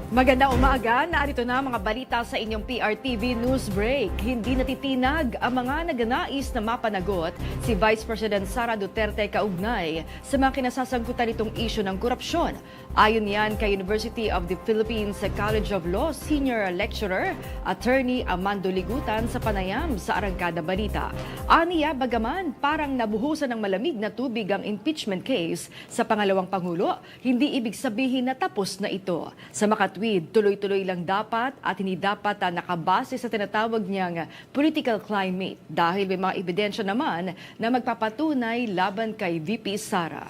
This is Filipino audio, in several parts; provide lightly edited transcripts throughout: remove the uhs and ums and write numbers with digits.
Magandang umaga, narito na mga balita sa inyong PRTV News Break. Hindi natitinag ang mga nagnanais na mapanagot si Vice President Sara Duterte kaugnay sa mga kinasasangkutan nitong isyu ng korupsyon. Ayon yan kay University of the Philippines College of Law Senior Lecturer, Attorney Amando Ligutan sa panayam sa Arangkada Balita. Aniya, bagaman parang nabuhusan ng malamig na tubig ang impeachment case sa pangalawang Pangulo, hindi ibig sabihin na tapos na ito. Sa makatwid, tuloy-tuloy lang dapat at hindi dapat nakabase sa tinatawag niyang political climate dahil may mga ebidensya naman na magpapatunay laban kay VP Sara.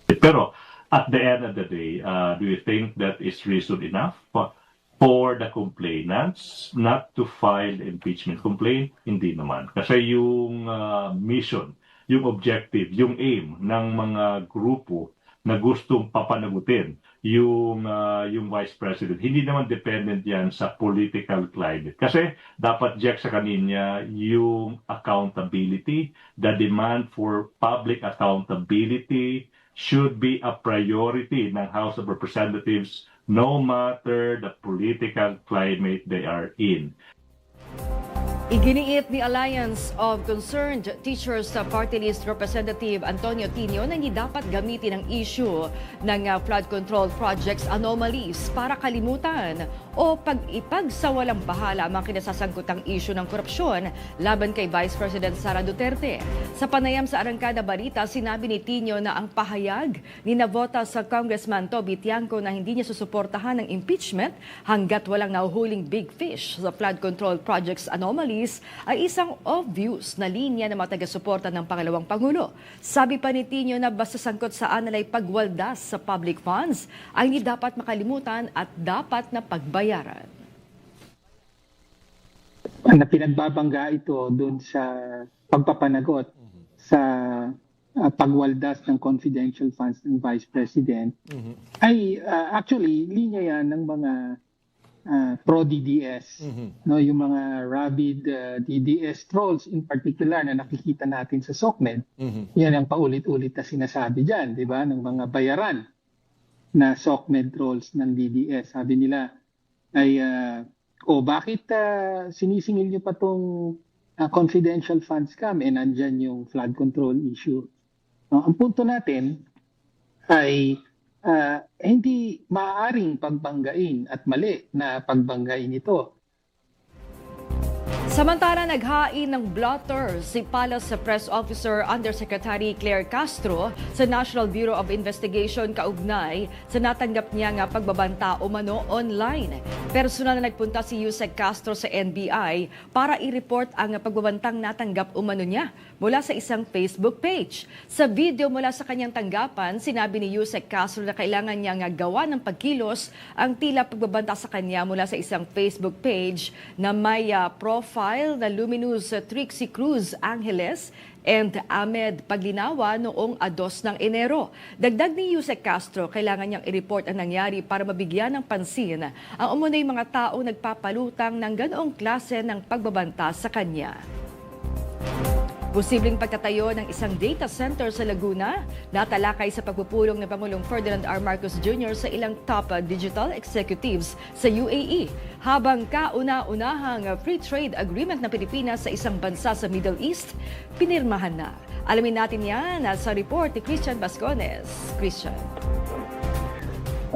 Pero at the end of the day, do you think that is reason enough for the complainants not to file impeachment complaint? Hindi naman. Kasi yung mission, yung objective, yung aim ng mga grupo na gustong papanagutin yung Vice President, hindi naman dependent yan sa political climate. Kasi dapat jack sa kanya yung accountability, the demand for public accountability should be a priority ng House of Representatives no matter the political climate they are in. Iginiit ni Alliance of Concerned Teachers sa Party List Representative Antonio Tino na hindi dapat gamitin ang issue ng flood control projects anomalies para kalimutan o pag-ipagsawalang bahala ang mga kinasasangkutang issue ng korupsyon laban kay Vice President Sara Duterte. Sa panayam sa Arangkada Balita, sinabi ni Tino na ang pahayag ni Navota sa Congressman Toby Tiangco na hindi niya susuportahan ng impeachment hanggat walang nahuhuling big fish sa flood control projects anomalies ay isang obvious na linya ng mga taga-suporta ng pangalawang Pangulo. Sabi pa ni Tino na basta sangkot sa anilay pagwaldas sa public funds ay hindi dapat makalimutan at dapat na pagbayaran. Na pinagbabangga ito doon sa pagpapanagot sa pagwaldas ng confidential funds ng Vice President ay actually linya yan ng mga pro-DDS, no, yung mga rabid DDS trolls in particular na nakikita natin sa SOCMED. Yan ang paulit-ulit na sinasabi diyan, 'di ba, ng mga bayaran na SOCMED trolls ng DDS. Sabi nila ay bakit sinisingil niyo pa tong confidential funds scam nandyan yung flood control issue. No, ang punto natin ay hindi maaaring pagbanggain at mali na pagbanggain ito. Samantala, naghain ng blotter si Palace Press Officer Undersecretary Claire Castro sa National Bureau of Investigation kaugnay sa natanggap niya nga pagbabanta umano online. Personal na nagpunta si Yusek Castro sa NBI para i-report ang pagbabantang natanggap umano niya mula sa isang Facebook page. Sa video mula sa kanyang tanggapan, sinabi ni Yusek Castro na kailangan niya nga gawa ng pagkilos ang tila pagbabanta sa kanya mula sa isang Facebook page na may profile na Luminous Trixie Cruz Angeles and Ahmed Paglinawa noong 2 ng Enero. Dagdag ni Yusek Castro, kailangan niyang i-report ang nangyari para mabigyan ng pansin ang umunay mga tao nagpapalutang ng ganoong klase ng pagbabanta sa kanya. Posibleng pagtatayo ng isang data center sa Laguna, natalakay sa pagpupulong ng Pangulong Ferdinand R. Marcos Jr. sa ilang top digital executives sa UAE. Habang kauna-unahang free trade agreement ng Pilipinas sa isang bansa sa Middle East, pinirmahan na. Alamin natin yan sa report ni Christian Bascones. Christian.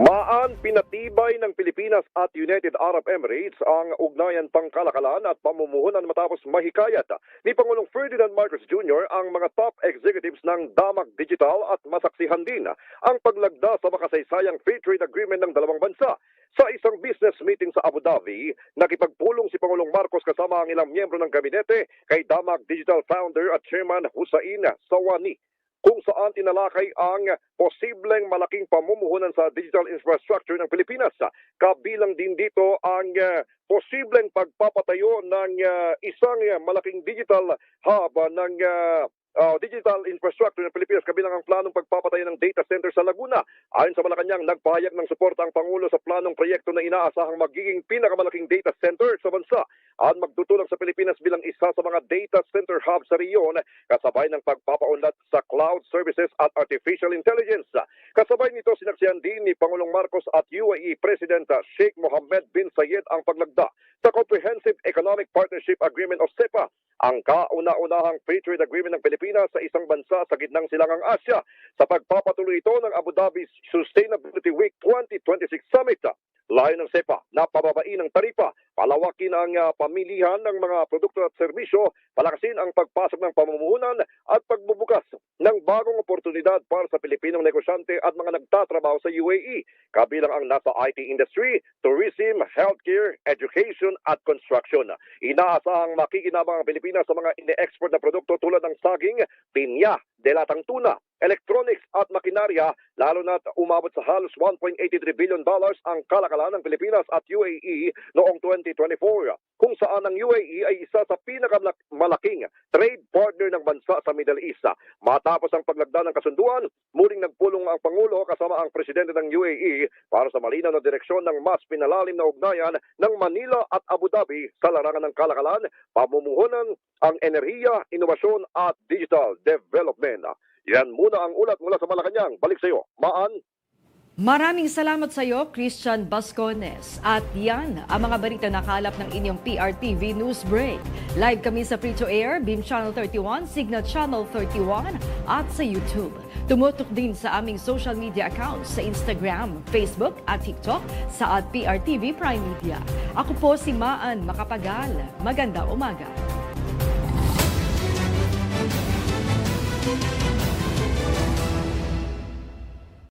Maan pinatibay ng Pilipinas at United Arab Emirates ang ugnayan pangkalakalan at pamumuhunan matapos mahikayat ni Pangulong Ferdinand Marcos Jr. ang mga top executives ng Damag Digital at masaksihan din ang paglagda sa makasaysayang free trade agreement ng dalawang bansa. Sa isang business meeting sa Abu Dhabi, nakipagpulong si Pangulong Marcos kasama ang ilang miyembro ng kabinete kay Damag Digital founder at chairman Hussein Sawani, kung saan tinalakay ang posibleng malaking pamumuhunan sa digital infrastructure ng Pilipinas. Kabilang din dito ang posibleng pagpapatayo ng isang malaking digital hub ng digital infrastructure ng Pilipinas kabilang ang planong pagpapatayo ng data center sa Laguna. Ayon sa Malacanang, nagpahayag ng suporta ang Pangulo sa planong proyekto na inaasahang magiging pinakamalaking data center sa bansa at magtutulong sa Pilipinas bilang isa sa mga data center hub sa rehiyon kasabay ng pagpapaunlad sa cloud services at artificial intelligence. Kasabay nito, sinaksihan din ni Pangulong Marcos at UAE President Sheikh Mohammed bin Zayed ang paglagda sa Comprehensive Economic Partnership Agreement o CEPA, ang kauna-unahang free trade agreement ng Pilipinas sa isang bansa sa gitnang silangang Asya sa pagpapatuloy ito ng Abu Dhabi Sustainability Week 2026 Summit. Layo ng CEPA na pababain ng taripa, palawakin ang pamilihan ng mga produkto at serbisyo, palakasin ang pagpasok ng pamumuhunan at pagbubukas ng bagong oportunidad para sa Pilipinong negosyante at mga nagtatrabaho sa UAE, kabilang ang nasa IT industry, tourism, healthcare, education at construction. Inaasahang makikinabang ang Pilipinas sa mga ine-export na produkto tulad ng saging, pinya, delatang tuna, electronics at makinarya, lalo na't umabot sa halos $1.83 billion ang kalakalan ng Pilipinas at UAE noong 2024, kung saan ang UAE ay isa sa pinakamalaking trade partner ng bansa sa Middle East. Matapos ang paglagda ng kasunduan, muling nagpulong ang Pangulo kasama ang Presidente ng UAE para sa malinaw na direksyon ng mas pinalalim na ugnayan ng Manila at Abu Dhabi sa larangan ng kalakalan, pamumuhunan, ang enerhiya, inobasyon at digital development. Yan muna ang ulat mula sa Malacanang. Balik sa iyo, Maan. Maraming salamat sa iyo, Christian Bascones. At yan ang mga balita na kalap ng inyong PRTV News Break. Live kami sa Free-to-Air, Beam Channel 31, Signal Channel 31 at sa YouTube. Tumutok din sa aming social media accounts sa Instagram, Facebook at TikTok sa @PRTV Prime Media. Ako po si Maan Makapagal. Magandang umaga.